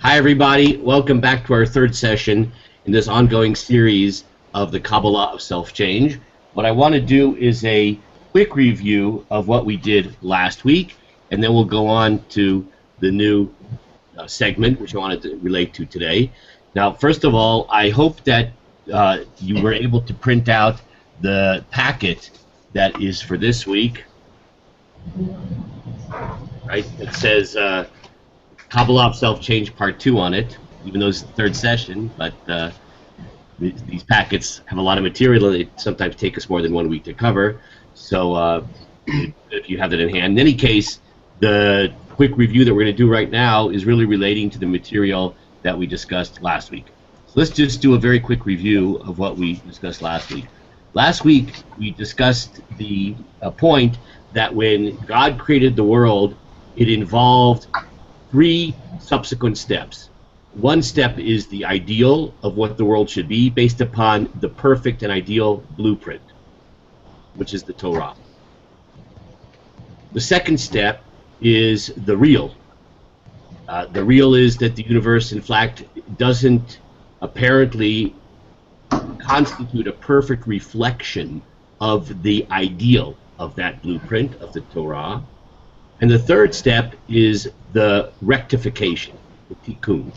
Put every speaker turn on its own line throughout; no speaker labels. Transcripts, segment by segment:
Hi, everybody. Welcome back to our third session in this ongoing series of the Kabbalah of self-change. What I want to do is a quick review of what we did last week, and then we'll go on to the new segment, which I wanted to relate to today. Now, first of all, I hope that you were able to print out the packet that is for this week. Right? It says Kabbalah of Self-Change Part 2 on it, even though it's the third session, but these packets have a lot of material, and they sometimes take us more than 1 week to cover. So if you have that in hand. In any case, the quick review that we're going to do right now is really relating to the material that we discussed last week. So let's just do a very quick review of what we discussed last week. Last week, we discussed the point that when God created the world, it involved 3 subsequent steps. One step is the ideal of what the world should be based upon the perfect and ideal blueprint, which is the Torah. The second step is the real. The real is that the universe, in fact, doesn't apparently constitute a perfect reflection of the ideal of that blueprint of the Torah. And the third step is the rectification, the tikkun,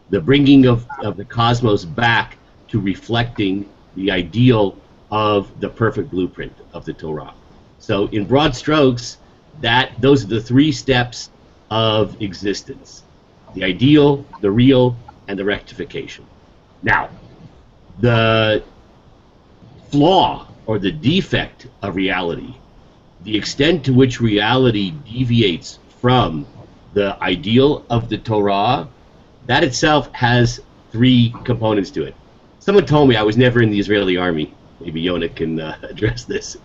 the bringing of the cosmos back to reflecting the ideal of the perfect blueprint of the Torah. So in broad strokes, those are the 3 steps of existence: the ideal, the real, and the rectification. Now, the flaw or the defect of reality, the extent to which reality deviates from the ideal of the Torah, that itself has 3 components to it. Someone told me, I was never in the Israeli army, maybe Yonah can address this,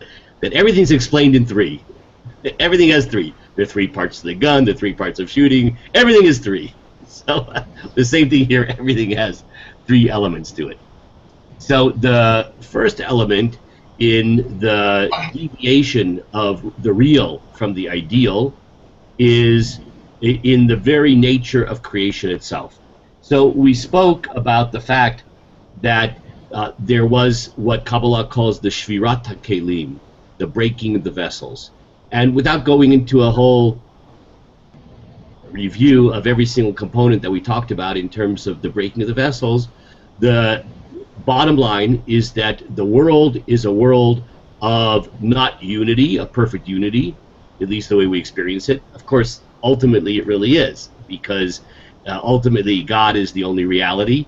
that everything's explained in 3. Everything has 3. There are 3 parts to the gun, there are 3 parts of shooting, everything is 3. So the same thing here, everything has 3 elements to it. So the first element in the deviation of the real from the ideal is in the very nature of creation itself. So we spoke about the fact that there was what Kabbalah calls the shvirat hakelim, the breaking of the vessels. And without going into a whole review of every single component that we talked about in terms of the breaking of the vessels, the bottom line is that the world is a world of not unity, a perfect unity, at least the way we experience it. Of course, ultimately it really is, because ultimately God is the only reality,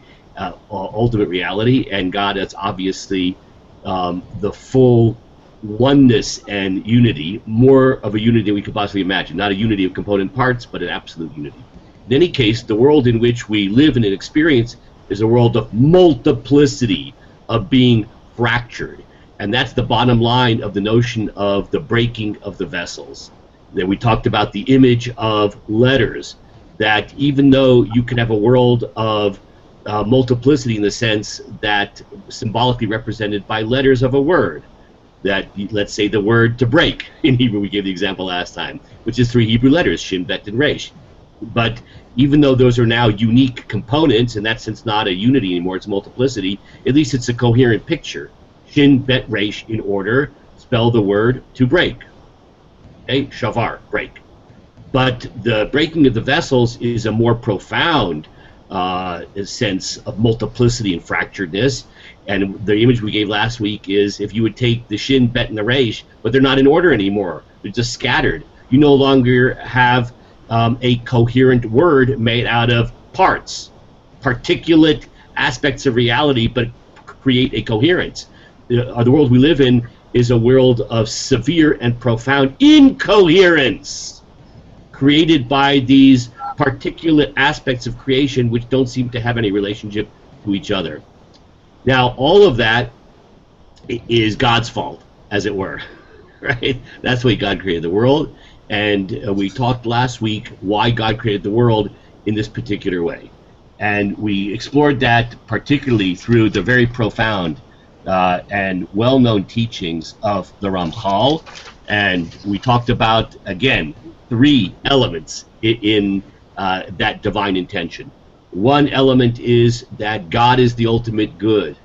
ultimate reality, and God is obviously the full oneness and unity, more of a unity than we could possibly imagine. Not a unity of component parts, but an absolute unity. In any case, the world in which we live and experience is a world of multiplicity, of being fractured. And that's the bottom line of the notion of the breaking of the vessels. Then we talked about the image of letters, that even though you can have a world of multiplicity in the sense that symbolically represented by letters of a word, that, let's say, the word to break, in Hebrew we gave the example last time, which is 3 Hebrew letters, Shin, Bet, and Resh. But even though those are now unique components, in that sense not a unity anymore, it's multiplicity, at least it's a coherent picture. Shin, Bet, Resh, in order, spell the word to break. Okay, shavar, break. But the breaking of the vessels is a more profound sense of multiplicity and fracturedness. And the image we gave last week is if you would take the Shin, Bet, and the Resh, but they're not in order anymore. They're just scattered. You no longer have a coherent word made out of parts, particulate aspects of reality, but create a coherence. The world we live in is a world of severe and profound incoherence, created by these particulate aspects of creation which don't seem to have any relationship to each other. Now, all of that is God's fault, as it were, right? That's the way God created the world. And we talked last week why God created the world in this particular way. And we explored that particularly through the very profound and well-known teachings of the Ramchal. And we talked about, again, 3 elements in that divine intention. One element is that God is the ultimate good,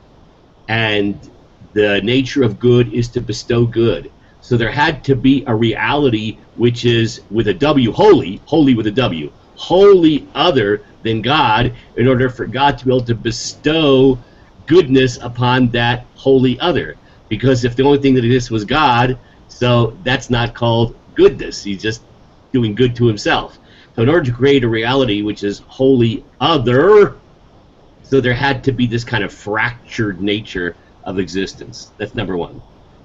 and the nature of good is to bestow good. So there had to be a reality which is with a W, holy, holy with a W, wholly other than God, in order for God to be able to bestow goodness upon that wholly other. Because if the only thing that exists was God, so that's not called goodness. He's just doing good to himself. So in order to create a reality which is wholly other, so there had to be this kind of fractured nature of existence. That's number one.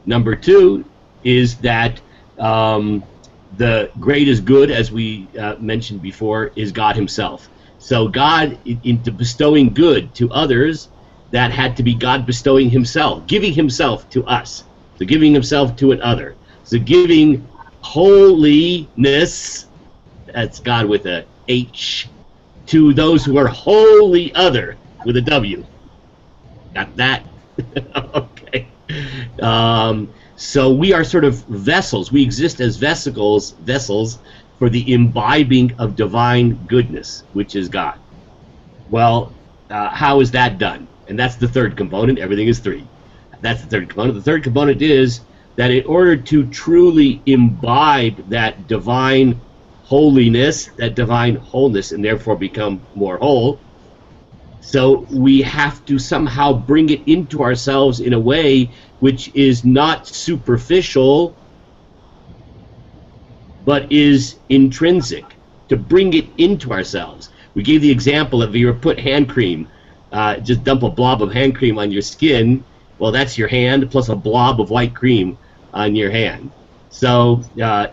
Number two is that the greatest good, as we mentioned before, is God himself. So God, into bestowing good to others, that had to be God bestowing himself, giving himself to us. So giving himself to another. So giving holiness, that's God with a H, to those who are wholly other with a W. Got that? Okay. So we are sort of vessels. We exist as vessels for the imbibing of divine goodness, which is God. Well, how is that done? And that's the third component. Everything is three. That's the third component. The third component is that in order to truly imbibe that divine holiness, that divine wholeness, and therefore become more whole, so we have to somehow bring it into ourselves in a way which is not superficial, but is intrinsic, to bring it into ourselves. We gave the example of if you were put hand cream, just dump a blob of hand cream on your skin, well, that's your hand plus a blob of white cream on your hand. So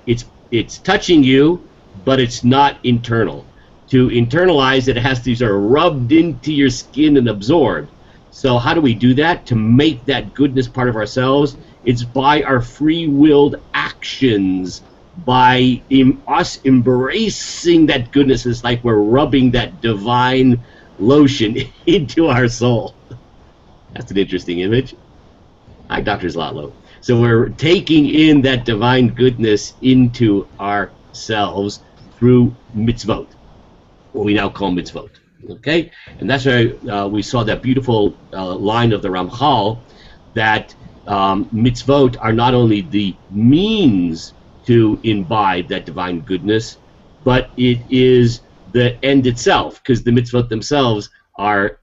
it's touching you, but it's not internal. To internalize it, it has to be sort of rubbed into your skin and absorbed. So how do we do that? To make that goodness part of ourselves, it's by our free-willed actions, by us embracing that goodness. It's like we're rubbing that divine lotion into our soul. That's an interesting image. Hi, Dr. Zlotlo. So we're taking in that divine goodness into ourselves through mitzvot, what we now call mitzvot. Okay? And that's why we saw that beautiful line of the Ramchal, that mitzvot are not only the means to imbibe that divine goodness, but it is the end itself, because the mitzvot themselves are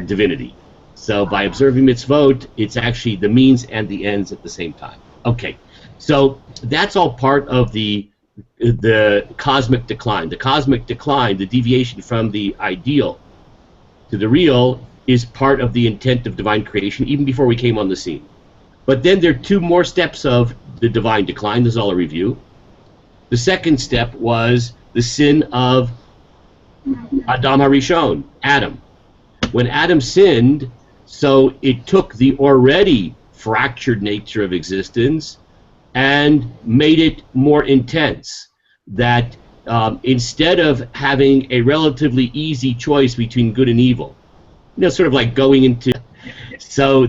divinity. So by observing mitzvot, it's actually the means and the ends at the same time. Okay, so that's all part of the cosmic decline. The cosmic decline, the deviation from the ideal to the real, is part of the intent of divine creation, even before we came on the scene. But then there are two more steps of the divine decline. This is all a review. The second step was the sin of Adam HaRishon, Adam. When Adam sinned, so it took the already fractured nature of existence and made it more intense. That instead of having a relatively easy choice between good and evil, sort of like going into... So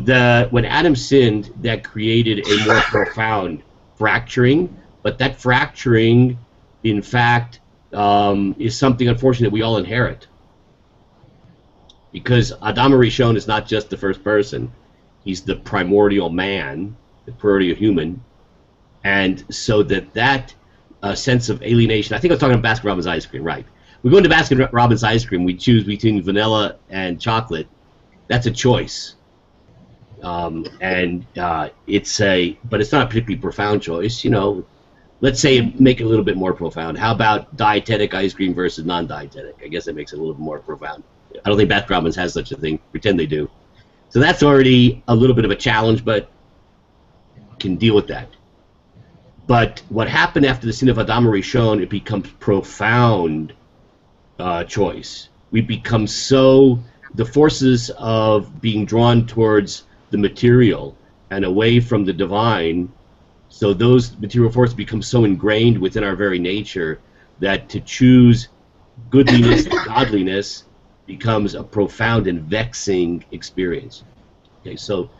when Adam sinned, that created a more profound fracturing, but that fracturing, in fact, is something, unfortunately, that we all inherit. Because Adam HaRishon is not just the first person. He's the primordial man, the primordial human. And so that sense of alienation, I think I was talking about Baskin-Robbins ice cream, right? We go into Baskin-Robbins ice cream, we choose between vanilla and chocolate. That's a choice. But it's not a particularly profound choice, Let's say make it a little bit more profound. How about dietetic ice cream versus non-dietetic? I guess that makes it a little bit more profound. I don't think Baskin-Robbins has such a thing. Pretend they do. So that's already a little bit of a challenge, but can deal with that. But what happened after the sin of Adam HaRishon, it becomes profound choice. We become the forces of being drawn towards the material and away from the divine. So those material forces become so ingrained within our very nature that to choose goodliness and godliness becomes a profound and vexing experience. Okay, so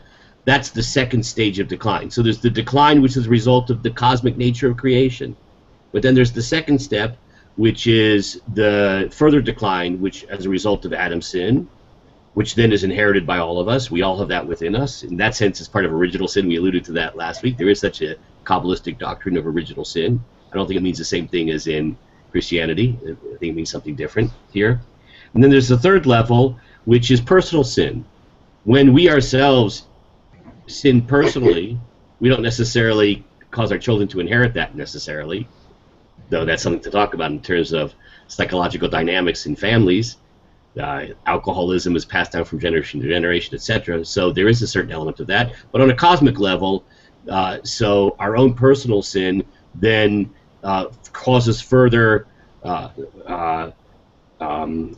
that's the second stage of decline. So there's the decline, which is a result of the cosmic nature of creation. But then there's the second step, which is the further decline, which as a result of Adam's sin, which then is inherited by all of us. We all have that within us. In that sense, it's part of original sin. We alluded to that last week. There is such a Kabbalistic doctrine of original sin. I don't think it means the same thing as in Christianity. I think it means something different here. And then there's the third level, which is personal sin. When we ourselves sin personally, we don't necessarily cause our children to inherit that necessarily, though that's something to talk about in terms of psychological dynamics in families. Alcoholism is passed down from generation to generation, etc. So there is a certain element of that. But on a cosmic level, so our own personal sin then causes further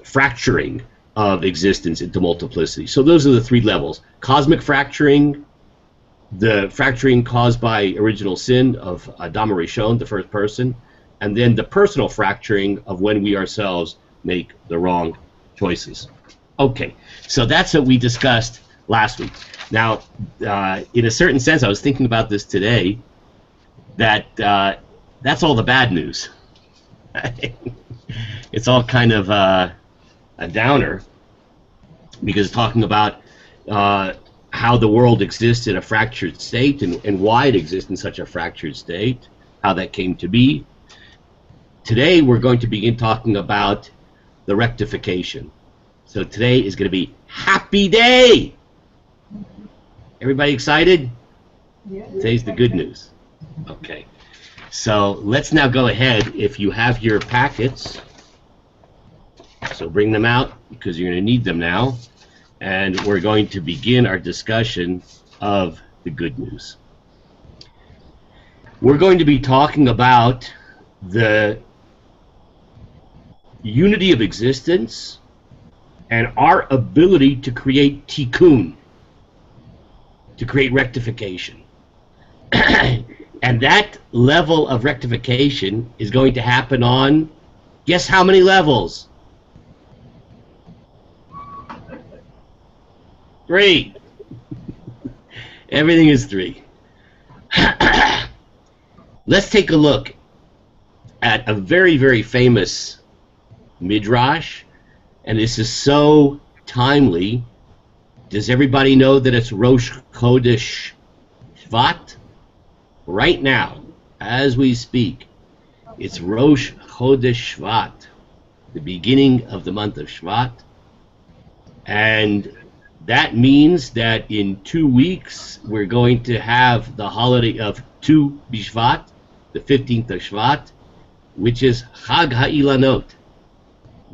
fracturing of existence into multiplicity. So those are the three levels. Cosmic fracturing, the fracturing caused by original sin of Adam Rishon, the first person, and then the personal fracturing of when we ourselves make the wrong choices. Okay, so that's what we discussed last week. Now, in a certain sense, I was thinking about this today, that that's all the bad news. It's all kind of a downer, because talking about how the world exists in a fractured state and why it exists in such a fractured state, how that came to be. Today we're going to begin talking about the rectification. So today is going to be happy day. Everybody excited?
Yeah.
Today's the good news. Okay. So let's now go ahead. If you have your packets, so bring them out because you're going to need them now. And we're going to begin our discussion of the good news. We're going to be talking about the unity of existence and our ability to create tikkun, to create rectification. And that level of rectification is going to happen on, guess how many levels? 3. Everything is 3. Let's take a look at a very, very famous midrash, and this is so timely. Does everybody know that it's Rosh Chodesh Shvat? Right now, as we speak, it's Rosh Chodesh Shvat, the beginning of the month of Shvat, and that means that in 2 weeks we're going to have the holiday of Tu B'Shvat, the 15th of Shvat, which is Chag HaIlanot,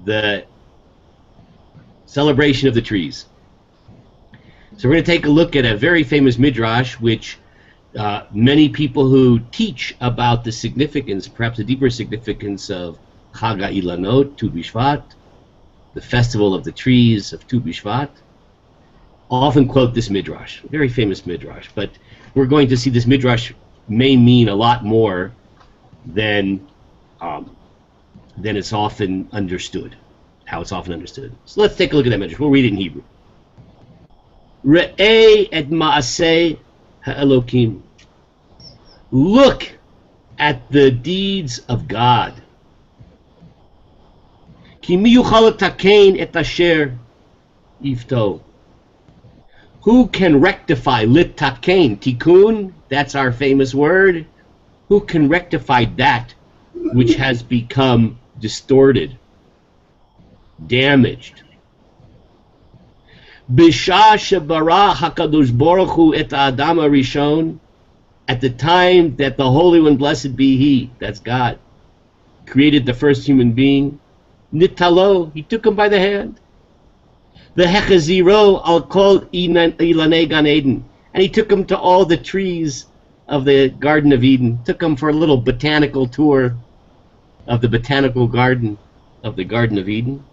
the celebration of the trees. So we're going to take a look at a very famous midrash, which many people who teach about the significance, perhaps the deeper significance of Chag HaIlanot, Tu B'Shvat, the festival of the trees of Tu B'Shvat, often quote this midrash, very famous midrash. But we're going to see this midrash may mean a lot more than it's often understood, how it's often understood. So let's take a look at that midrash. We'll read it in Hebrew. Re'eh et ma'aseh ha'elokim. Look at the deeds of God. Ki mi yuchal letaken et asher yifto. Who can rectify litaken, tikkun? That's our famous word. Who can rectify that which has become distorted, damaged? Bisha shebara hakadosh baruch hu et Adam Rishon. At the time that the Holy One, blessed be He, that's God, created the first human being, nitalo, He took him by the hand. The hechaziro al kol ilanei Gan Eden, and He took him to all the trees of the Garden of Eden. Took him for a little botanical tour of the botanical garden of the Garden of Eden.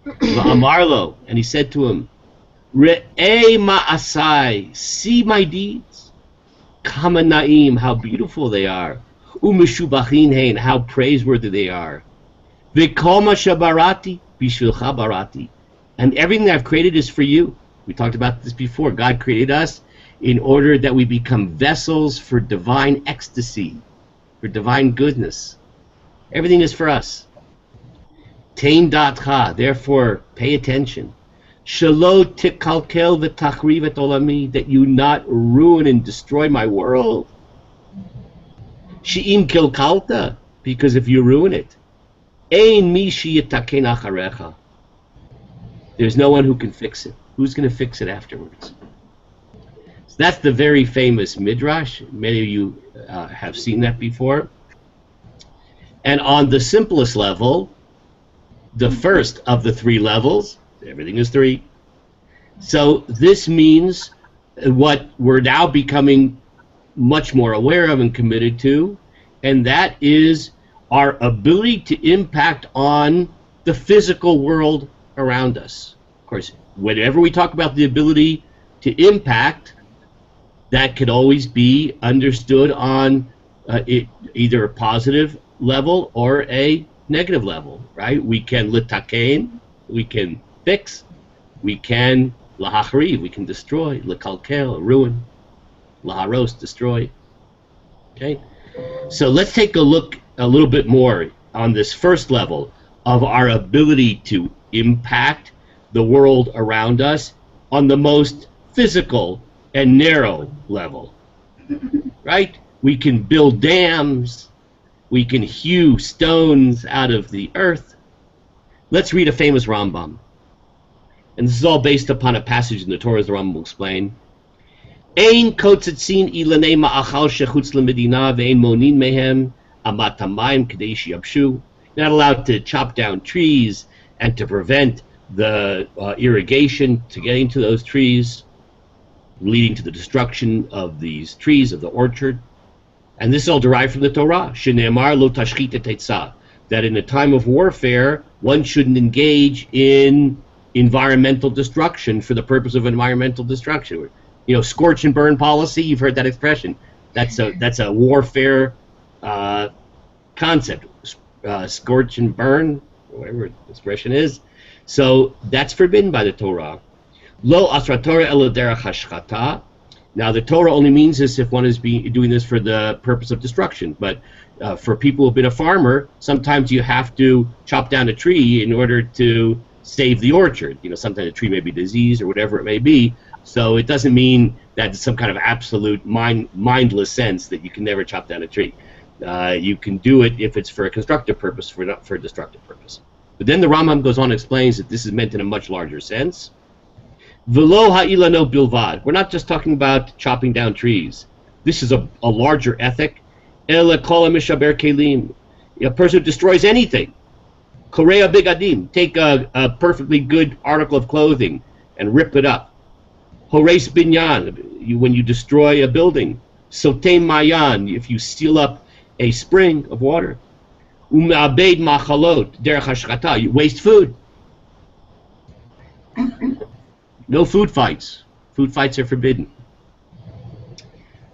Amarlo, and He said to him, Re'eh ma'asai, see my deeds. Kama na'im, how beautiful they are. Umeshubachin hein, how praiseworthy they are. V'kol shabarati bishvilcha barati. And everything that I've created is for you. We talked about this before. God created us in order that we become vessels for divine ecstasy, for divine goodness. Everything is for us. Tain datcha, therefore pay attention. Shelo tikalkel v'tachriv et olami, that you not ruin and destroy my world. She'im kilkalta, because if you ruin it, ein mi sheyitaken acharecha, there's no one who can fix it. Who's going to fix it afterwards? So that's the very famous midrash. Many of you have seen that before. And on the simplest level, the first of the three levels, everything is three. So this means what we're now becoming much more aware of and committed to, and that is our ability to impact on the physical world around us. Of course, whenever we talk about the ability to impact, that could always be understood on either a positive level or a negative level, right? We can litakein, we can fix, we can lahachriv, we can destroy, lekalkel, ruin, laharos, destroy. Okay, so let's take a look a little bit more on this first level of our ability to impact the world around us on the most physical and narrow level, right? We can build dams, we can hew stones out of the earth. Let's read a famous Rambam. And this is all based upon a passage in the Torah, as the Rambam will explain. Ein kotzetzin ilanei ma'achal shechutz lemedina ve'ein monin mehem amat hamayim kadei sheyabshu. You're not allowed to chop down trees and to prevent the irrigation to getting to those trees, leading to the destruction of these trees, of the orchard. And this is all derived from the Torah. Shene'emar lo tashchit et etzah, that in a time of warfare, one shouldn't engage in environmental destruction for the purpose of environmental destruction. You know, scorch and burn policy, you've heard that expression. That's a warfare concept. Scorch and burn, whatever the expression is. So that's forbidden by the Torah. Lo asra Torah elo derech hashchata. Now the Torah only means this if one is doing this for the purpose of destruction. But for people who've been a farmer, sometimes you have to chop down a tree in order to save the orchard. You know, sometimes the tree may be diseased or whatever it may be. So it doesn't mean that it's some kind of absolute mindless sense that you can never chop down a tree. You can do it if it's for a constructive purpose, not for a destructive purpose. But then the Rambam goes on and explains that this is meant in a much larger sense. V'lo ha'ilano bilvad. We're not just talking about chopping down trees. This is a larger ethic. Ela kol mishaber kelim. A person who destroys anything. Korea bigadim. Take a perfectly good article of clothing and rip it up. Hores binyan. When you destroy a building. Sotem mayan. If you steal up a spring of water. U'me'abed machalot derech hashchata. You waste food. No food fights. Food fights are forbidden.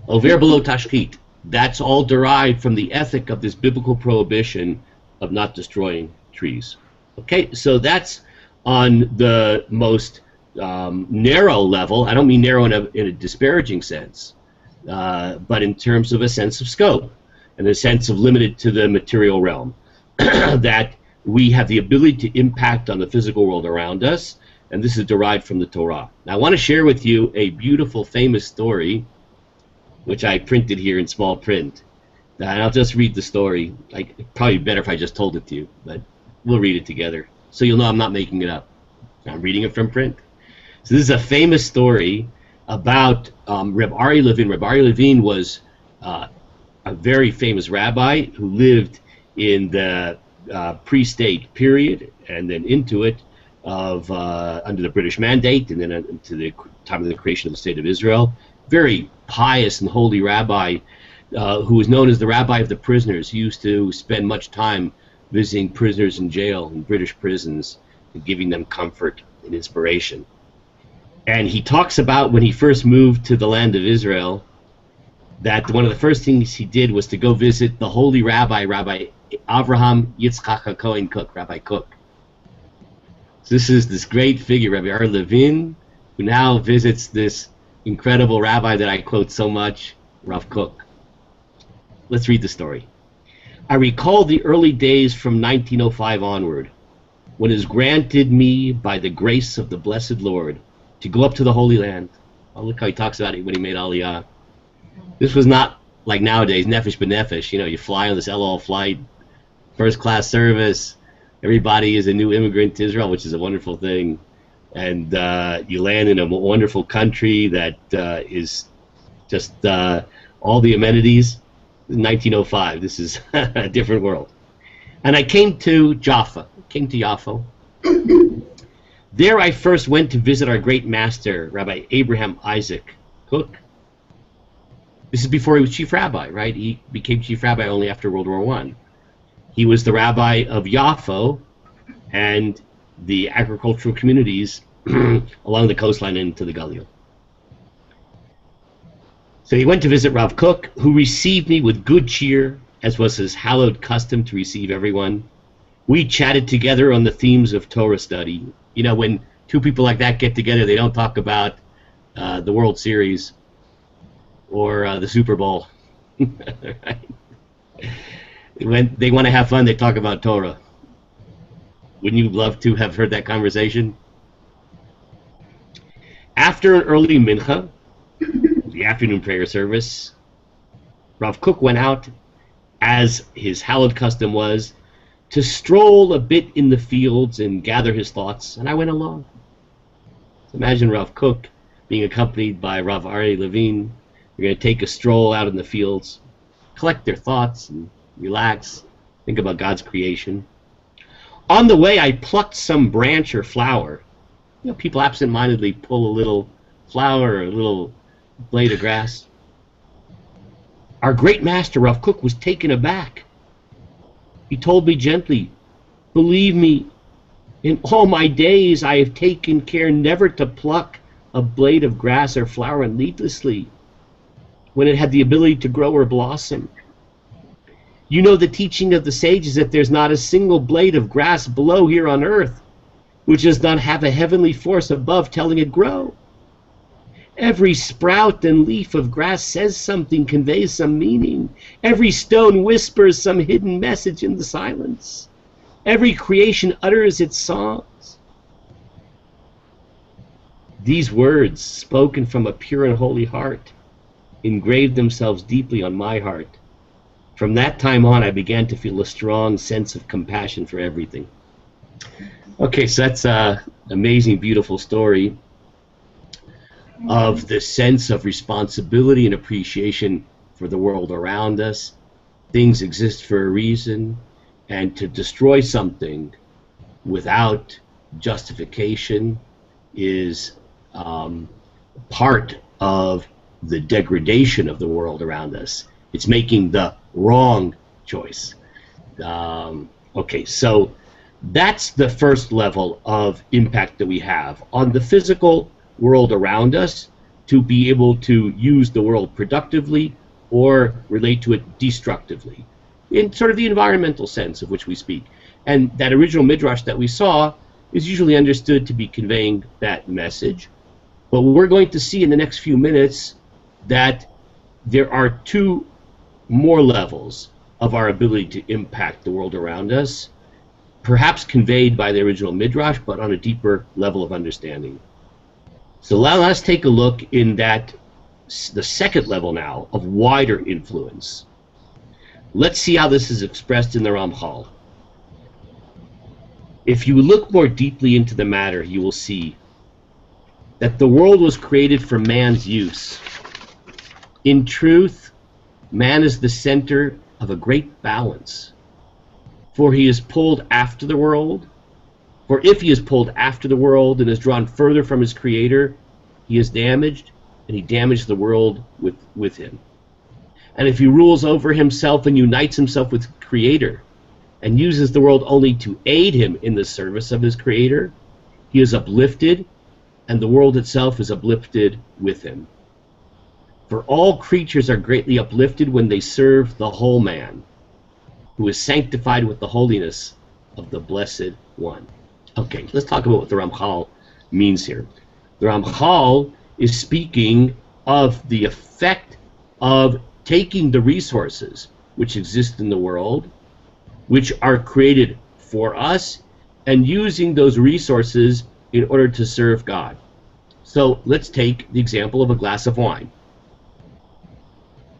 Over below tashkit. That's all derived from the ethic of this biblical prohibition of not destroying trees. Okay, so that's on the most narrow level. I don't mean narrow in a disparaging sense, but in terms of a sense of scope and a sense of limited to the material realm. That we have the ability to impact on the physical world around us. And this is derived from the Torah. Now, I want to share with you a beautiful, famous story, which I printed here in small print. And I'll just read the story. Probably better if I just told it to you, but we'll read it together. So you'll know I'm not making it up. I'm reading it from print. So this is a famous story about Reb Ari Levin. Reb Ari Levin was a very famous rabbi who lived in the pre-state period and then into it, of under the British Mandate, and then to the time of the creation of the State of Israel. Very pious and holy rabbi who was known as the rabbi of the prisoners. He used to spend much time visiting prisoners in jail in British prisons and giving them comfort and inspiration. And he talks about when he first moved to the land of Israel, that one of the first things he did was to go visit the holy rabbi, Rabbi Avraham Yitzchak Cohen Kook, Rabbi Kook. This is this great figure, Rabbi Ari Levin, who now visits this incredible rabbi that I quote so much, Rav Kook. Let's read the story. I recall the early days from 1905 onward. when it is granted me by the grace of the blessed Lord to go up to the Holy Land. Oh, look how he talks about it when he made Aliyah. This was not like nowadays, nefesh b'nefesh. You know, you fly on this El flight, first class service. Everybody is a new immigrant to Israel, which is a wonderful thing. And you land in a wonderful country that is just all the amenities. 1905. This is a different world. And I came to Jaffa. Yaffo. There I first went to visit our great master, Rabbi Abraham Isaac Kook. This is before he was chief rabbi, right? He became chief rabbi only after World War I. He was the rabbi of Yaffo and the agricultural communities along the coastline into the Galil. So he went to visit Rav Kook, who received me with good cheer, as was his hallowed custom to receive everyone. We chatted together on the themes of Torah study. You know, when two people like that get together, they don't talk about the World Series or the Super Bowl. Right? When they want to have fun, they talk about Torah. Wouldn't you love to have heard that conversation? After an early mincha, the afternoon prayer service, Rav Kook went out, as his hallowed custom was, to stroll a bit in the fields and gather his thoughts, and I went along. So imagine Rav Kook being accompanied by Rav Ari Levine. You're going to take a stroll out in the fields, collect their thoughts, and relax, think about God's creation. On the way, I plucked some branch or flower. You know, people absent-mindedly pull a little flower or a little blade of grass. Our great master, Rav Kook, was taken aback. He told me gently, "Believe me, in all my days I have taken care never to pluck a blade of grass or flower needlessly when it had the ability to grow or blossom. You know the teaching of the sages that there's not a single blade of grass below here on earth which does not have a heavenly force above telling it grow. Every sprout and leaf of grass says something, conveys some meaning. Every stone whispers some hidden message in the silence. Every creation utters its songs. These words, spoken from a pure and holy heart, engraved themselves deeply on my heart. From that time on, I began to feel a strong sense of compassion for everything." Okay, so that's an amazing, beautiful story of the sense of responsibility and appreciation for the world around us. Things exist for a reason, and to destroy something without justification is part of the degradation of the world around us. It's making the wrong choice. Okay, so that's the first level of impact that we have on the physical world around us, to be able to use the world productively or relate to it destructively, in sort of the environmental sense of which we speak. And that original midrash that we saw is usually understood to be conveying that message. But we're going to see in the next few minutes that there are two more levels of our ability to impact the world around us, perhaps conveyed by the original midrash, but on a deeper level of understanding. So let's take a look in that, the second level now of wider influence. Let's see how this is expressed in the Ramchal. If you look more deeply into the matter, you will see that the world was created for man's use. In truth, man is the center of a great balance. For he is pulled after the world. For if he is pulled after the world and is drawn further from his creator, he is damaged, and he damaged the world with him. And if he rules over himself and unites himself with creator, and uses the world only to aid him in the service of his creator, he is uplifted, and the world itself is uplifted with him. For all creatures are greatly uplifted when they serve the whole man, who is sanctified with the holiness of the Blessed One. Okay, let's talk about what the Ramchal means here. The Ramchal is speaking of the effect of taking the resources which exist in the world, which are created for us, and using those resources in order to serve God. So let's take the example of a glass of wine.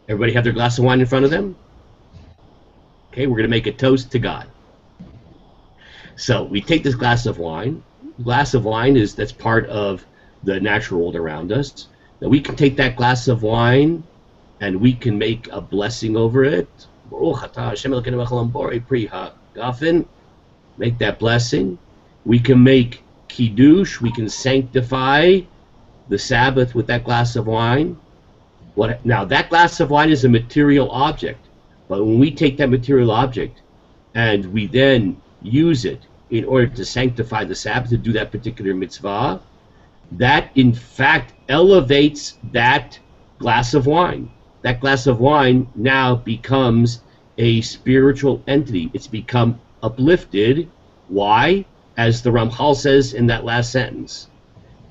Everybody have their glass of wine in front of them? Okay, we're going to make a toast to God. So we take this glass of wine. Glass of wine that's part of the natural world around us. Now we can take that glass of wine and we can make a blessing over it. Make that blessing. We can make kiddush. We can sanctify the Sabbath with that glass of wine. Now that glass of wine is a material object, but when we take that material object and we then use it in order to sanctify the Sabbath, to do that particular mitzvah, that in fact elevates that glass of wine. That glass of wine now becomes a spiritual entity. It's become uplifted. Why? As the Ramchal says in that last sentence,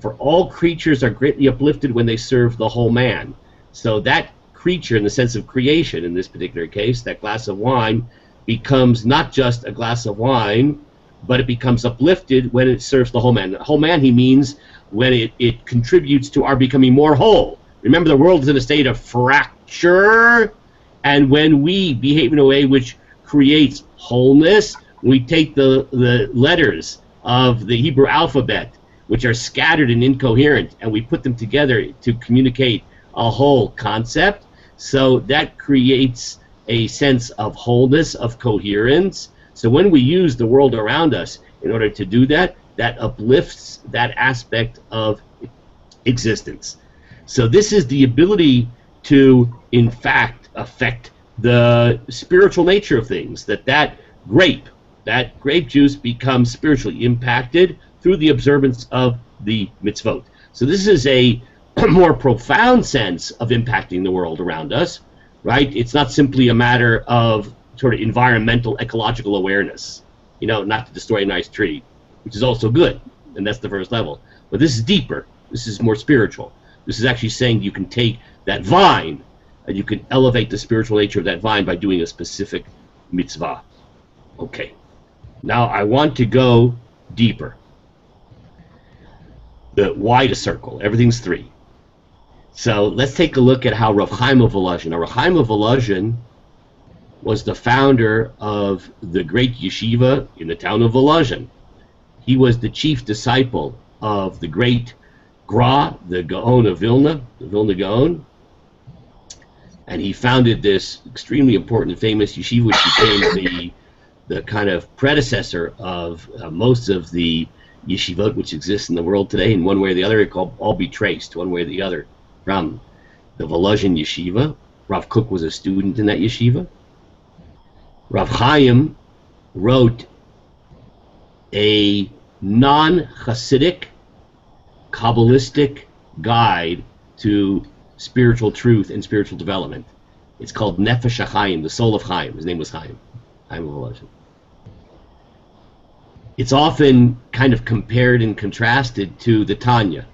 for all creatures are greatly uplifted when they serve the whole man. So that creature, in the sense of creation in this particular case, that glass of wine becomes not just a glass of wine, but it becomes uplifted when it serves the whole man. The whole man, he means when it contributes to our becoming more whole. Remember, the world is in a state of fracture, and when we behave in a way which creates wholeness, we take the letters of the Hebrew alphabet, which are scattered and incoherent, and we put them together to communicate a whole concept. So that creates a sense of wholeness, of coherence. So when we use the world around us in order to do that, that uplifts that aspect of existence. So this is the ability to, in fact, affect the spiritual nature of things, that grape juice becomes spiritually impacted through the observance of the mitzvot. So this is a more profound sense of impacting the world around us, right? It's not simply a matter of sort of environmental, ecological awareness, not to destroy a nice tree, which is also good, and that's the first level. But this is deeper. This is more spiritual. This is actually saying you can take that vine and you can elevate the spiritual nature of that vine by doing a specific mitzvah. Okay. Now I want to go deeper. Why the circle? Everything's three. So let's take a look at how Rav Chaim of Volozhin. Now, Rav Chaim of Volozhin was the founder of the great yeshiva in the town of Volozhin. He was the chief disciple of the great Gra, the Gaon of Vilna, the Vilna Gaon, and he founded this extremely important and famous yeshiva, which became the kind of predecessor of most of the yeshivot which exist in the world today. In one way or the other, it can all be traced one way or the other from the Volozhin yeshiva. Rav Kook was a student in that yeshiva. Rav Chaim wrote a non-Hasidic, Kabbalistic guide to spiritual truth and spiritual development. It's called Nefesh HaChaim, the soul of Chaim. His name was Chaim of Volozhin. It's often kind of compared and contrasted to the Tanya.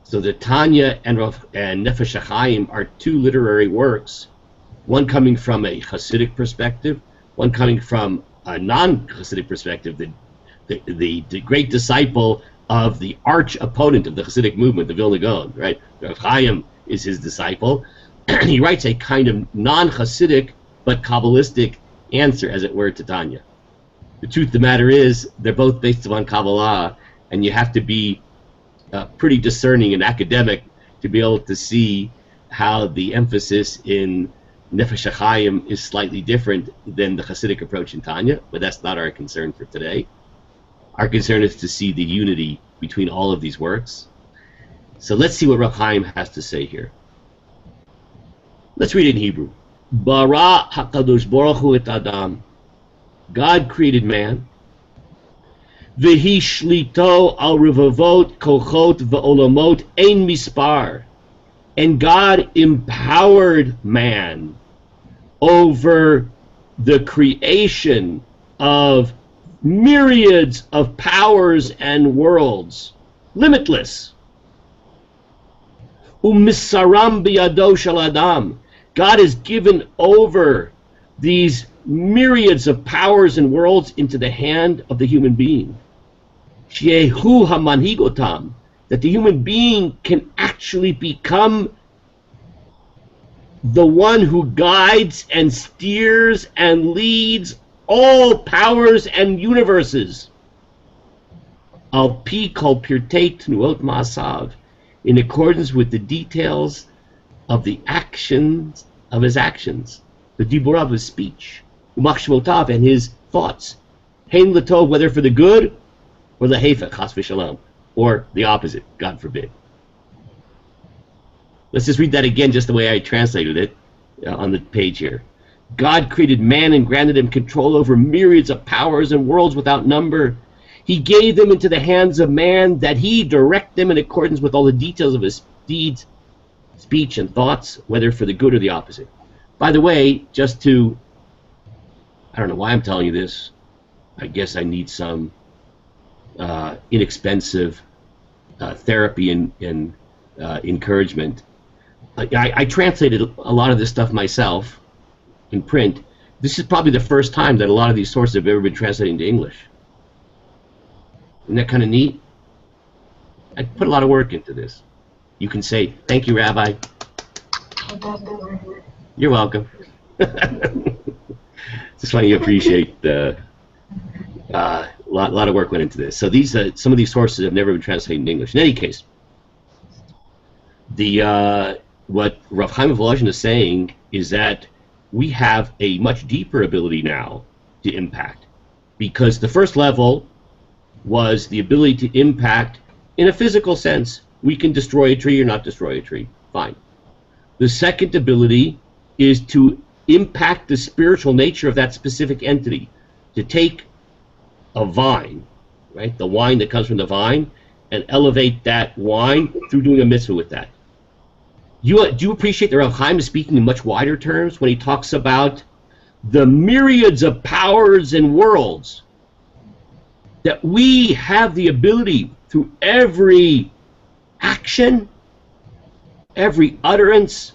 So the Tanya and Nefesh HaChaim are two literary works, one coming from a Hasidic perspective, one coming from a non-Hasidic perspective. The great disciple of the arch opponent of the Hasidic movement, the Vilna Gaon, right? Rav Chaim is his disciple. He writes a kind of non-Hasidic but Kabbalistic answer, as it were, to Tanya. The truth of the matter is, they're both based upon Kabbalah, and you have to be pretty discerning and academic to be able to see how the emphasis in Nefesh HaChaim is slightly different than the Hasidic approach in Tanya, but that's not our concern for today. Our concern is to see the unity between all of these works. So let's see what Rav Chaim has to say here. Let's read it in Hebrew. Bara HaKadosh Baruch Hu et Adam. God created man. V'hi shlito al revavot kochot v'olamot ein mispar. And God empowered man over the creation of myriads of powers and worlds, limitless. Umisaram biyado shel adam. God has given over these myriads of powers and worlds into the hand of the human being. Shehu hamanhigotam, that the human being can actually become the one who guides and steers and leads all powers and universes. Al pi kol pirtei tnuot ma'asav, in accordance with the details of the actions of his actions, the dibur of his speech, umachshmotav, and his thoughts, hein l'tov, whether for the good or the hefech, chas v'shalom, or the opposite, God forbid. Let's just read that again, just the way I translated it on the page here. God created man and granted him control over myriads of powers and worlds without number. He gave them into the hands of man, that he direct them in accordance with all the details of his deeds, speech, and thoughts, whether for the good or the opposite. By the way, just to, I don't know why I'm telling you this. I guess I need some inexpensive therapy and encouragement. I translated a lot of this stuff myself in print. This is probably the first time that a lot of these sources have ever been translated into English. Isn't that kind of neat? I put a lot of work into this. You can say, thank you, Rabbi. You're welcome. Just want you to appreciate the lot of work went into this. So these some of these sources have never been translated in English. In any case, the what Rav Chaim Volozhin is saying is that we have a much deeper ability now to impact, because the first level was the ability to impact in a physical sense. We can destroy a tree or not destroy a tree. Fine. The second ability is to impact the spiritual nature of that specific entity. To take a vine, right, the wine that comes from the vine, and elevate that wine through doing a mitzvah with that. Do you appreciate that Rav Chaim is speaking in much wider terms when he talks about the myriads of powers and worlds that we have the ability through every action, every utterance,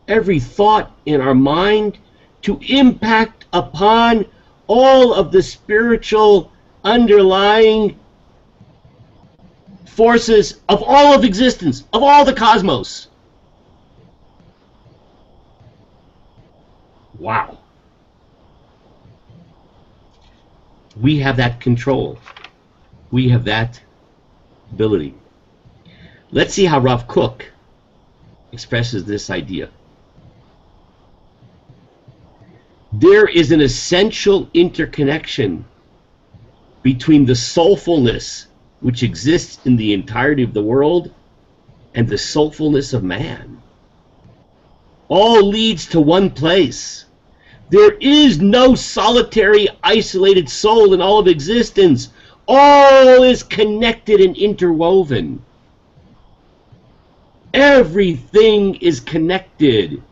every thought in our mind to impact upon all of the spiritual underlying forces of all of existence, of all the cosmos. Wow. We have that control. We have that ability. Let's see how Rav Kook expresses this idea. There is an essential interconnection between the soulfulness which exists in the entirety of the world and the soulfulness of man. All leads to one place. There is no solitary, isolated soul in all of existence. All is connected and interwoven. Everything is connected.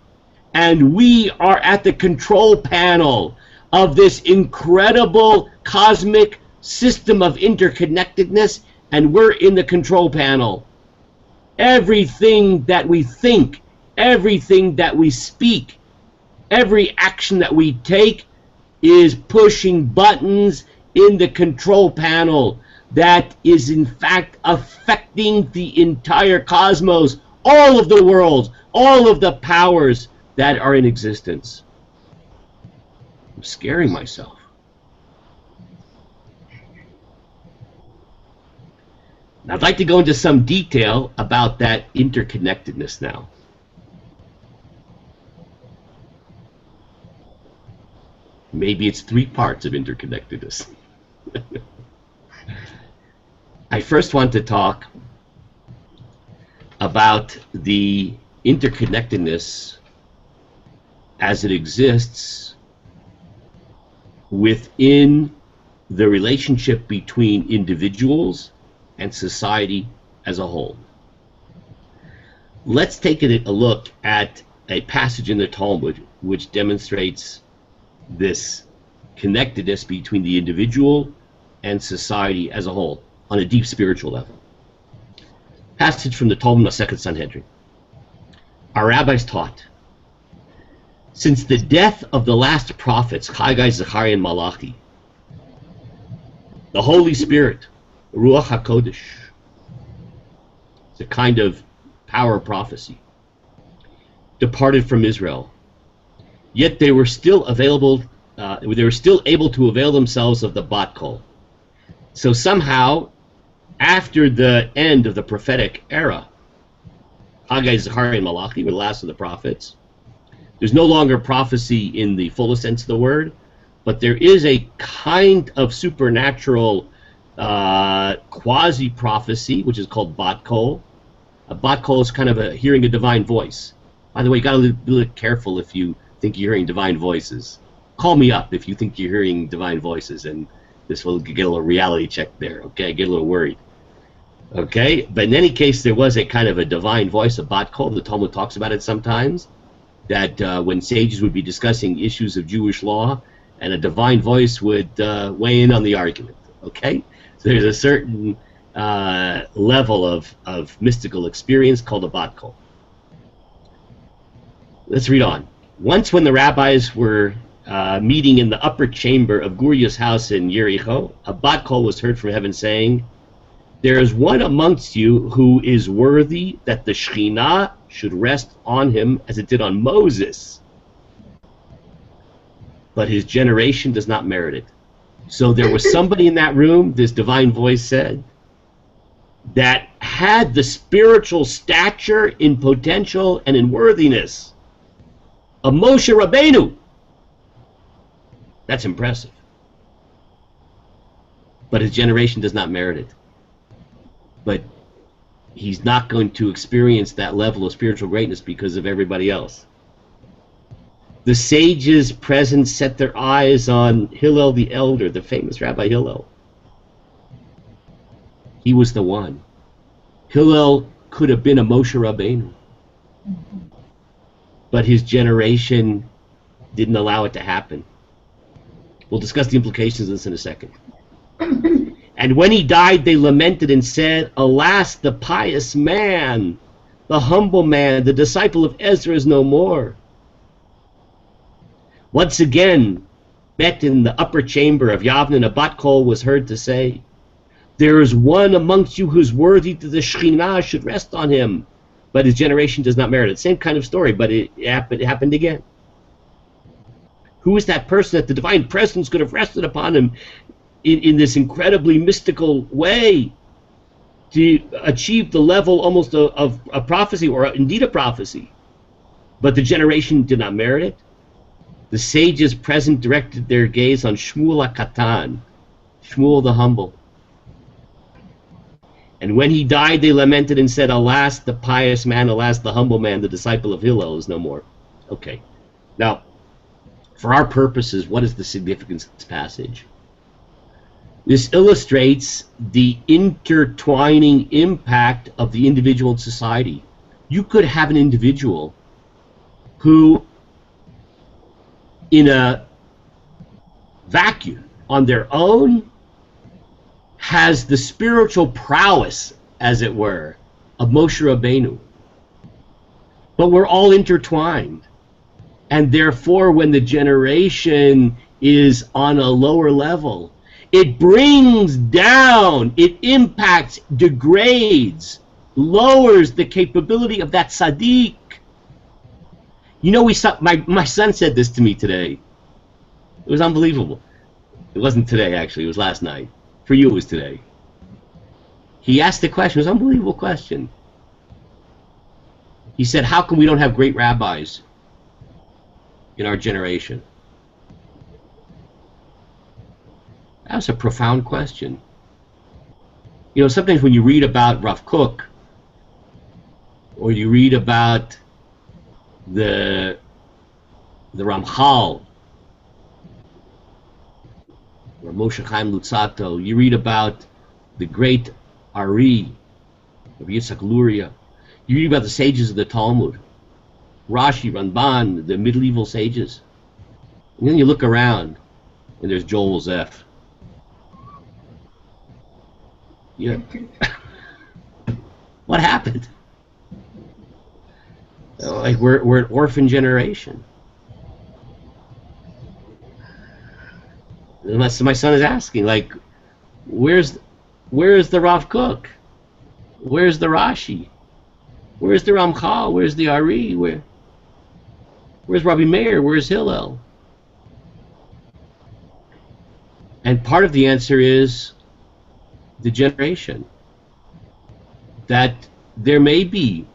And we are at the control panel of this incredible cosmic system of interconnectedness, and we're in the control panel. Everything that we think, everything that we speak, every action that we take is pushing buttons in the control panel that is in fact affecting the entire cosmos, all of the worlds, all of the powers that are in existence. I'm scaring myself. I'd like to go into some detail about that interconnectedness now. Maybe it's 3 parts of interconnectedness. I first want to talk about the interconnectedness as it exists within the relationship between individuals and society as a whole. Let's take a look at a passage in the Talmud which demonstrates this connectedness between the individual and society as a whole on a deep spiritual level. Passage from the Talmud Masechet Sanhedrin. Our rabbis taught, since the death of the last prophets, Haggai, Zechariah, and Malachi, the Holy Spirit Ruach HaKodesh. It's a kind of power prophecy. Departed from Israel. Yet they were still available. They were still able to avail themselves of the bat kol. So somehow, after the end of the prophetic era, Haggai, Zechariah, and Malachi were the last of the prophets. There's no longer prophecy in the fullest sense of the word, but there is a kind of supernatural quasi-prophecy, which is called bat kol. A bat kol is kind of hearing a divine voice. By the way, you got to be a little careful if you think you're hearing divine voices. Call me up if you think you're hearing divine voices, and this will get a little reality check there, okay? Get a little worried. Okay? But in any case, there was a kind of a divine voice, a bat kol. The Talmud talks about it sometimes, that when sages would be discussing issues of Jewish law, and a divine voice would weigh in on the argument, okay? So there's a certain level of mystical experience called a bat kol. Let's read on. Once when the rabbis were meeting in the upper chamber of Guria's house in Yericho, a bat kol was heard from heaven saying, "There is one amongst you who is worthy that the Shekhinah should rest on him as it did on Moses. But his generation does not merit it." So there was somebody in that room, this divine voice said, that had the spiritual stature in potential and in worthiness of Moshe Rabbeinu. That's impressive. But his generation does not merit it. But he's not going to experience that level of spiritual greatness because of everybody else. The sages present set their eyes on Hillel the elder, the famous Rabbi Hillel. He was the one. Hillel could have been a Moshe Rabbeinu. But his generation didn't allow it to happen. We'll discuss the implications of this in a second. And when he died, they lamented and said, "Alas, the pious man, the humble man, the disciple of Ezra is no more." Once again, met in the upper chamber of Yavne, a bat kol was heard to say, "There is one amongst you who is worthy that the Shekhinah should rest on him, but his generation does not merit it." Same kind of story, but it happened again. Who is that person that the divine presence could have rested upon him in this incredibly mystical way to achieve the level almost of a prophecy, or indeed a prophecy, but the generation did not merit it? The sages present directed their gaze on Shmuel HaKatan, Shmuel the humble. And when he died, they lamented and said, "Alas, the pious man, alas, the humble man, the disciple of Hillel is no more." Okay. Now, for our purposes, what is the significance of this passage? This illustrates the intertwining impact of the individual in society. You could have an individual who, in a vacuum, on their own, has the spiritual prowess, as it were, of Moshe Rabbeinu. But we're all intertwined. And therefore, when the generation is on a lower level, it brings down, it impacts, degrades, lowers the capability of that tzaddik. You know, my son said this to me today. It was unbelievable. It wasn't today, actually. It was last night. For you, it was today. He asked the question. It was an unbelievable question. He said, "How come we don't have great rabbis in our generation?" That was a profound question. You know, sometimes when you read about Rav Kook, or you read about the Ramchal, or Moshe Chaim Luzzatto, you read about the great Ari, of Yitzhak Luria, you read about the sages of the Talmud, Rashi, Ramban, the medieval sages. And then you look around, and there's Joel Zeff. Yeah. What happened? Like we're an orphan generation. My son is asking, like, where's Where is the Rav Kook? Where's the Rashi? Where's the Ramchal? Where's the Ari? Where's Rabbi Meir? Where's Hillel? And part of the answer is the generation. That there may be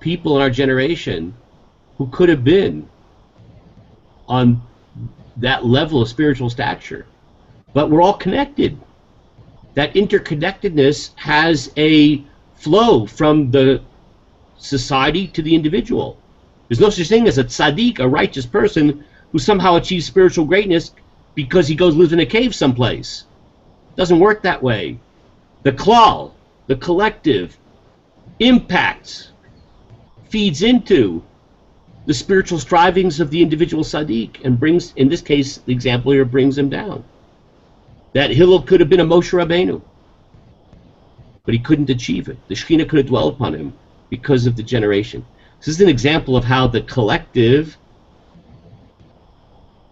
people in our generation who could have been on that level of spiritual stature. But we're all connected. That interconnectedness has a flow from the society to the individual. There's no such thing as a tzaddik, a righteous person, who somehow achieves spiritual greatness because he lives in a cave someplace. It doesn't work that way. The klal, the collective, impacts, feeds into the spiritual strivings of the individual tzaddik and brings, in this case, the example here, brings him down. That Hillel could have been a Moshe Rabbeinu, but he couldn't achieve it. The Shekhinah could have dwelled upon him because of the generation. This is an example of how the collective,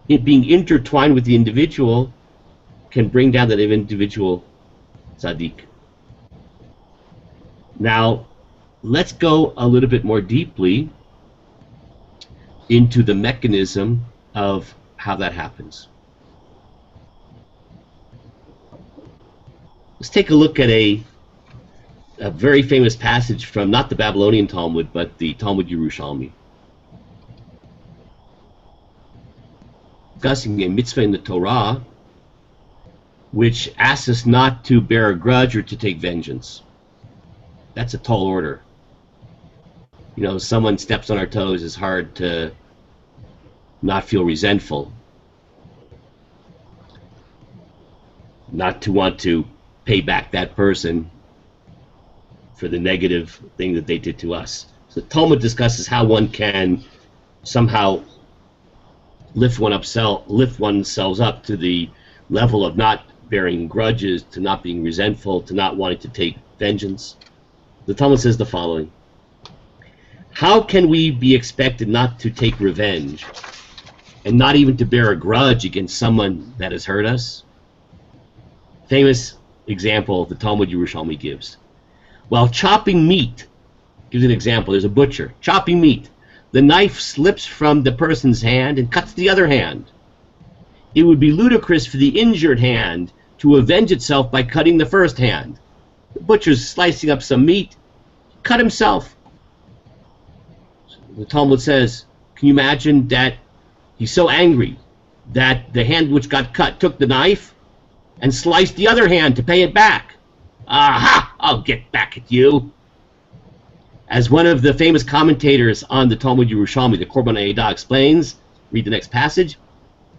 it being intertwined with the individual, can bring down that individual tzaddik. Now, let's go a little bit more deeply into the mechanism of how that happens. Let's take a look at a very famous passage from not the Babylonian Talmud, but the Talmud Yerushalmi. Discussing a mitzvah in the Torah which asks us not to bear a grudge or to take vengeance. That's a tall order. You know, someone steps on our toes, it's hard to not feel resentful, not to want to pay back that person for the negative thing that they did to us. So the Talmud discusses how one can somehow lift oneself up to the level of not bearing grudges, to not being resentful, to not wanting to take vengeance. The Talmud says the following: how can we be expected not to take revenge and not even to bear a grudge against someone that has hurt us? Famous example the Talmud Yerushalmi gives. While chopping meat, gives an example, there's a butcher chopping meat. The knife slips from the person's hand and cuts the other hand. It would be ludicrous for the injured hand to avenge itself by cutting the first hand. The butcher's slicing up some meat, cut himself. The Talmud says, can you imagine that he's so angry that the hand which got cut took the knife and sliced the other hand to pay it back? Aha! I'll get back at you. As one of the famous commentators on the Talmud Yerushalmi, the Korban Eidah, explains, read the next passage,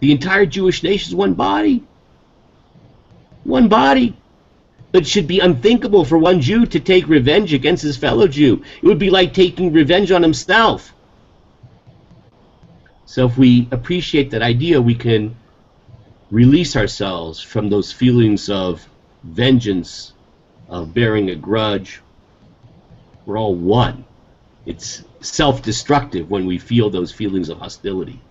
the entire Jewish nation is one body. One body. It should be unthinkable for one Jew to take revenge against his fellow Jew. It would be like taking revenge on himself. So if we appreciate that idea, we can release ourselves from those feelings of vengeance, of bearing a grudge. We're all one. It's self-destructive when we feel those feelings of hostility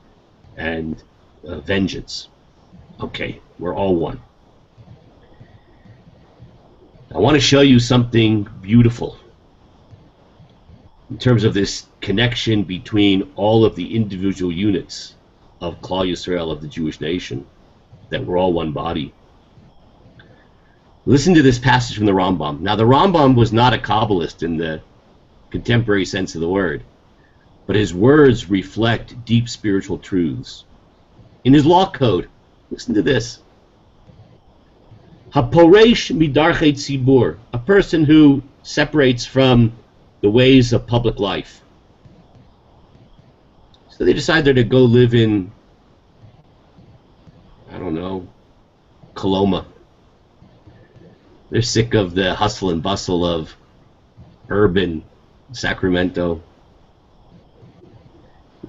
and vengeance. Okay, we're all one. I want to show you something beautiful in terms of this connection between all of the individual units of Klal Yisrael, of the Jewish nation, that we're all one body. Listen to this passage from the Rambam. Now, the Rambam was not a Kabbalist in the contemporary sense of the word, but his words reflect deep spiritual truths. In his law code, listen to this. Haporesh midarchei tzibur, a person who separates from the ways of public life. So they decide they're to go live in, I don't know, Coloma. They're sick of the hustle and bustle of urban Sacramento.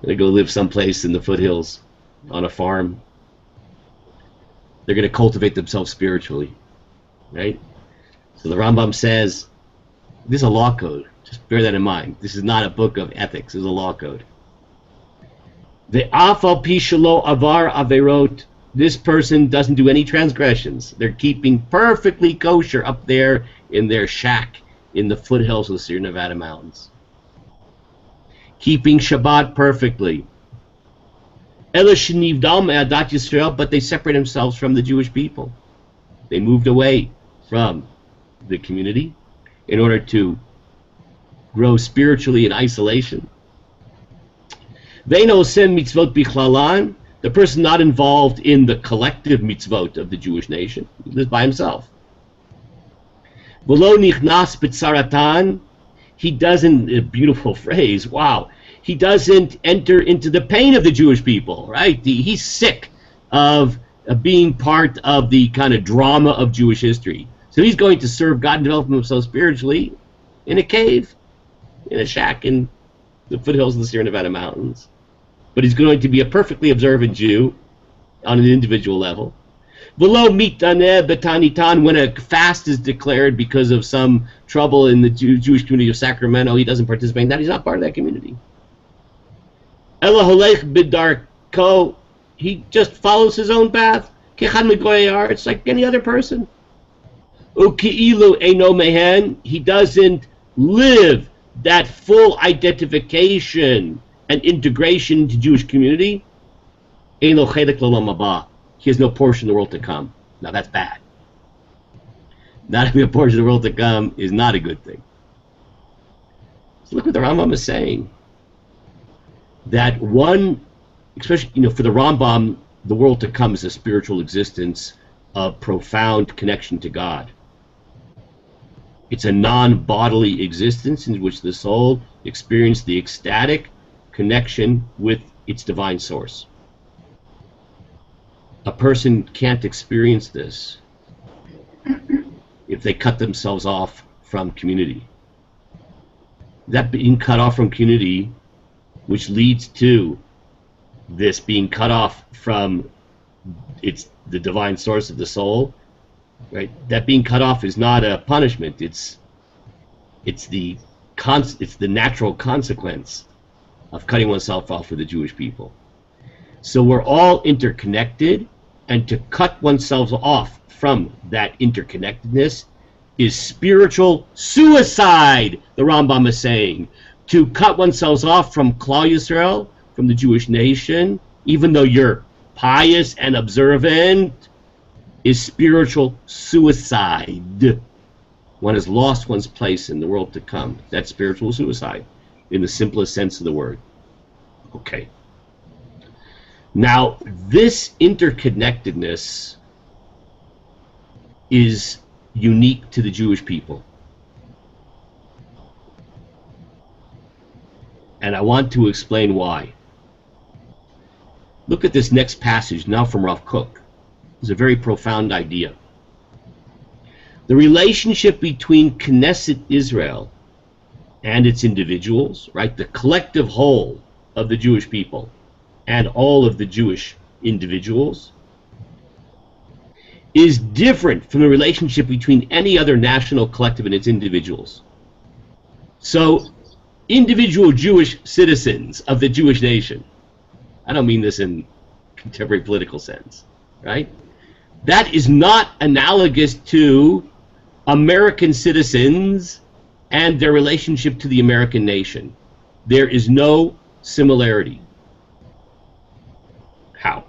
They go live someplace in the foothills on a farm. They're going to cultivate themselves spiritually, right? So the Rambam says, this is a law code. Just bear that in mind. This is not a book of ethics. This is a law code. The afal pishalo avar averot this person doesn't do any transgressions. They're keeping perfectly kosher up there in their shack in the foothills of the Sierra Nevada mountains. Keeping Shabbat perfectly. Ela shenivdal me'adat Yisrael, but they separate themselves from the Jewish people. They moved away from the community in order to grow spiritually in isolation. Ve'eino oseh mitzvot bichlalan, the person not involved in the collective mitzvot of the Jewish nation. He lives by himself. V'lo nichnas b'tzaratan, he doesn't, a beautiful phrase, wow, he doesn't enter into the pain of the Jewish people, right? He's sick of being part of the kind of drama of Jewish history. So he's going to serve God and develop himself spiritually in a cave, in a shack in the foothills of the Sierra Nevada mountains. But he's going to be a perfectly observant Jew on an individual level. V'lo mitaneh b'tanitan, when a fast is declared because of some trouble in the Jewish community of Sacramento, he doesn't participate in that. He's not part of that community. Ela holech b'darko, he just follows his own path. Kechad megoyar, it's like any other person. Uki'ilu eino mehen, he doesn't live that full identification and integration into Jewish community. Eino chelek l'olam haba, he has no portion in the world to come. Now that's bad. Not having a portion of the world to come is not a good thing. So look what the Rambam is saying. That one, especially for the Rambam, the world to come is a spiritual existence of profound connection to God. It's a non-bodily existence in which the soul experiences the ecstatic connection with its divine source. A person can't experience this if they cut themselves off from community. That being cut off from community, which leads to this being cut off from the divine source of the soul, right? That being cut off is not a punishment. It's the natural consequence of cutting oneself off with the Jewish people. So we're all interconnected, and to cut oneself off from that interconnectedness is spiritual suicide, the Rambam is saying. To cut oneself off from Klal Yisrael, from the Jewish nation, even though you're pious and observant, is spiritual suicide. One has lost one's place in the world to come. That's spiritual suicide, in the simplest sense of the word. Okay. Now, this interconnectedness is unique to the Jewish people. And I want to explain why. Look at this next passage, now from Rav Kook. It's a very profound idea. The relationship between Knesset Israel and its individuals, right, the collective whole of the Jewish people and all of the Jewish individuals, is different from the relationship between any other national collective and its individuals. So, individual Jewish citizens of the Jewish nation, I don't mean this in contemporary political sense, right? That is not analogous to American citizens and their relationship to the American nation. There is no similarity. How?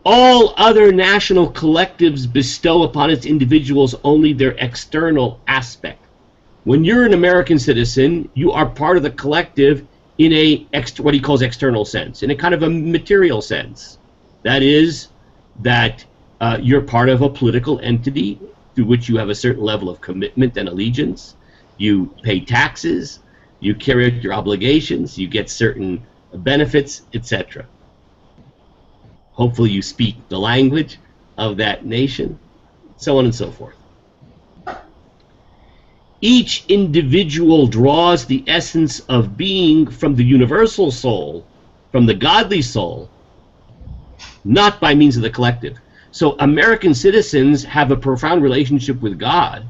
All other national collectives bestow upon its individuals only their external aspect. When you're an American citizen, you are part of the collective in a what he calls external sense, in a kind of a material sense. That is, that you're part of a political entity through which you have a certain level of commitment and allegiance. You pay taxes, you carry out your obligations, you get certain benefits, etc. Hopefully you speak the language of that nation, so on and so forth. Each individual draws the essence of being from the universal soul, from the godly soul, not by means of the collective. So American citizens have a profound relationship with God,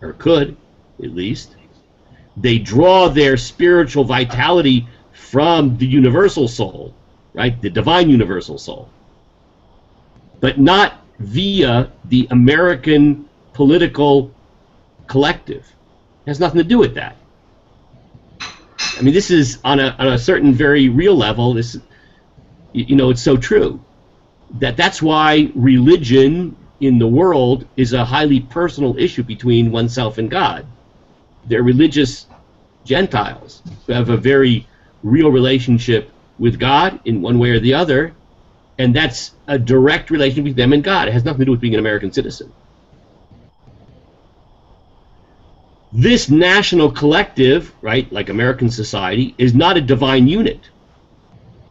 or could, at least. They draw their spiritual vitality from the universal soul, right? The divine universal soul. But not via the American political collective. It has nothing to do with that. I mean, this is on a certain very real level. This, you know, it's so true that's why religion in the world is a highly personal issue between oneself and God. They're religious Gentiles who have a very real relationship with God in one way or the other, and that's a direct relationship with them and God. It has nothing to do with being an American citizen. This national collective, right, like American society, is not a divine unit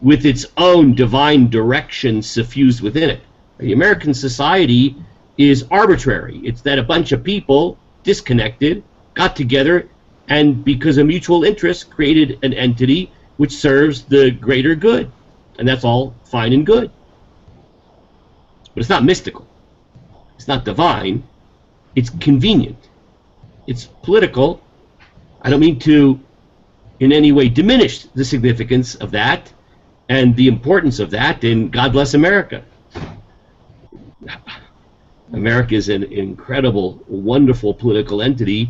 with its own divine direction suffused within it. The American society is arbitrary. It's that a bunch of people, disconnected, got together and because of mutual interest created an entity which serves the greater good. And that's all fine and good. But it's not mystical. It's not divine. It's convenient. It's political. I don't mean to in any way diminish the significance of that and the importance of that, and God bless America. America is an incredible, wonderful political entity,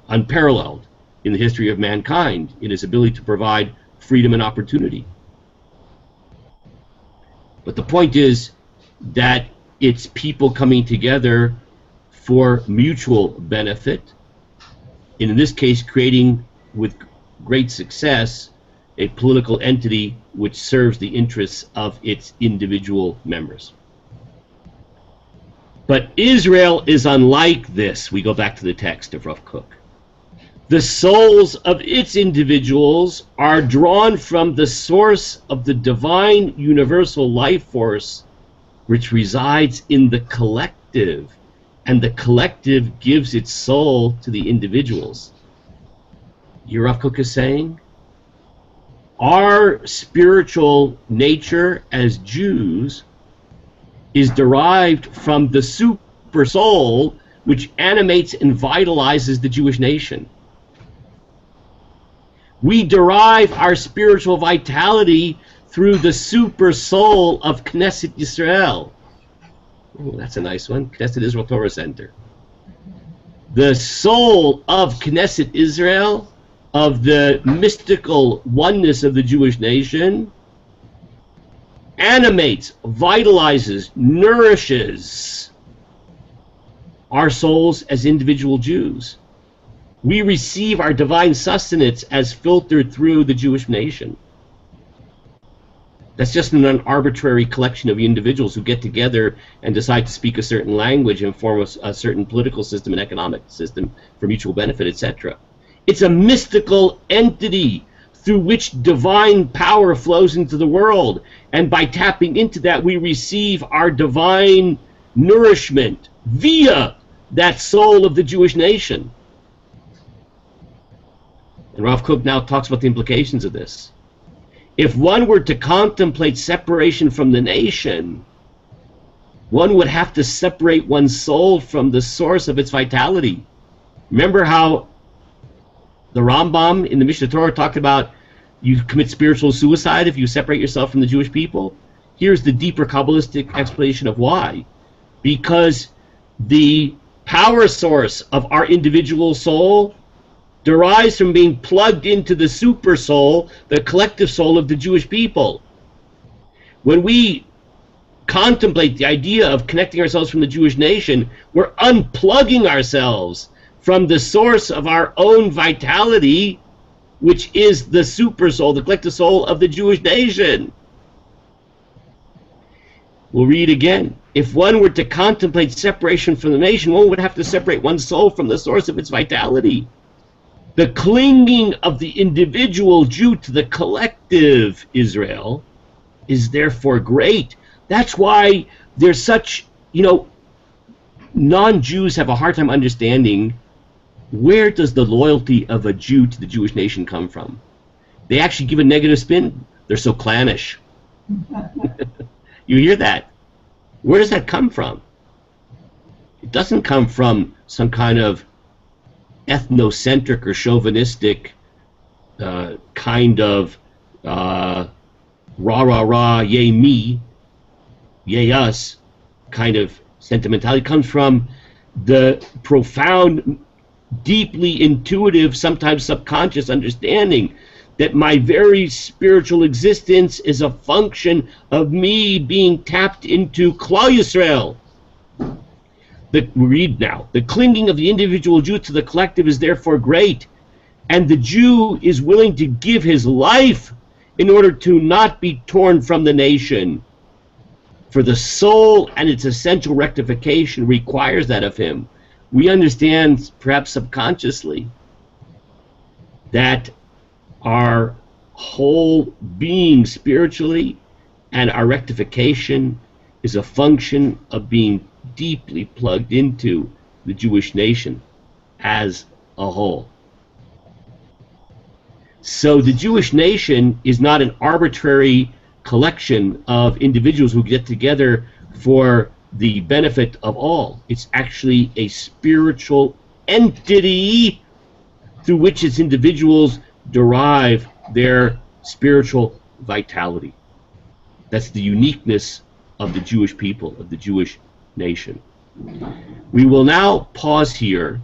unparalleled in the history of mankind in its ability to provide freedom and opportunity. But the point is that it's people coming together for mutual benefit, and in this case creating with great success a political entity which serves the interests of its individual members. But Israel is unlike this. We go back to the text of Rav Kook. The souls of its individuals are drawn from the source of the divine universal life force which resides in the collective, and the collective gives its soul to the individuals. Rav Kook is saying, our spiritual nature as Jews is derived from the super soul which animates and vitalizes the Jewish nation. We derive our spiritual vitality through the super soul of Knesset Yisrael. Oh, that's a nice one. Knesset Israel Torah Center. The soul of Knesset Israel, of the mystical oneness of the Jewish nation, animates, vitalizes, nourishes our souls as individual Jews. We receive our divine sustenance as filtered through the Jewish nation. That's just an arbitrary collection of individuals who get together and decide to speak a certain language and form a certain political system and economic system for mutual benefit, etc. It's a mystical entity through which divine power flows into the world. And by tapping into that, we receive our divine nourishment via that soul of the Jewish nation. And Rav Kook now talks about the implications of this. If one were to contemplate separation from the nation, one would have to separate one's soul from the source of its vitality. Remember how the Rambam in the Mishnah Torah talked about you commit spiritual suicide if you separate yourself from the Jewish people? Here's the deeper Kabbalistic explanation of why. Because the power source of our individual soul derives from being plugged into the super soul, the collective soul of the Jewish people. When we contemplate the idea of connecting ourselves from the Jewish nation, we're unplugging ourselves from the source of our own vitality, which is the super soul, the collective soul of the Jewish nation. We'll read again. If one were to contemplate separation from the nation, one would have to separate one's soul from the source of its vitality. The clinging of the individual Jew to the collective Israel is therefore great. That's why there's such, non-Jews have a hard time understanding where does the loyalty of a Jew to the Jewish nation come from. They actually give a negative spin. They're so clannish. You hear that? Where does that come from? It doesn't come from some kind of ethnocentric or chauvinistic kind of rah, rah, rah, yay me, yay us kind of sentimentality. It comes from the profound, deeply intuitive, sometimes subconscious understanding that my very spiritual existence is a function of me being tapped into Klal Yisrael. Read now. The clinging of the individual Jew to the collective is therefore great, and the Jew is willing to give his life in order to not be torn from the nation. For the soul and its essential rectification requires that of him. We understand, perhaps subconsciously, that our whole being spiritually and our rectification is a function of being deeply plugged into the Jewish nation as a whole. So the Jewish nation is not an arbitrary collection of individuals who get together for the benefit of all. It's actually a spiritual entity through which its individuals derive their spiritual vitality. That's the uniqueness of the Jewish people, of the Jewish nation. We will now pause here.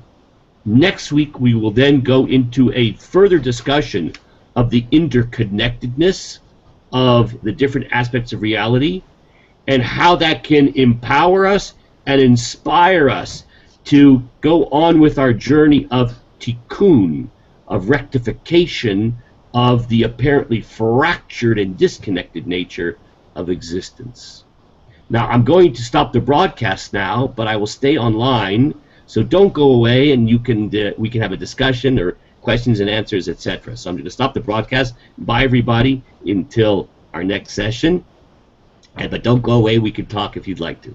Next week we will then go into a further discussion of the interconnectedness of the different aspects of reality and how that can empower us and inspire us to go on with our journey of tikkun, of rectification of the apparently fractured and disconnected nature of existence. Now, I'm going to stop the broadcast now, but I will stay online, so don't go away, and we can have a discussion or questions and answers, etc. So I'm going to stop the broadcast. Bye, everybody, until our next session. But don't go away. We can talk if you'd like to.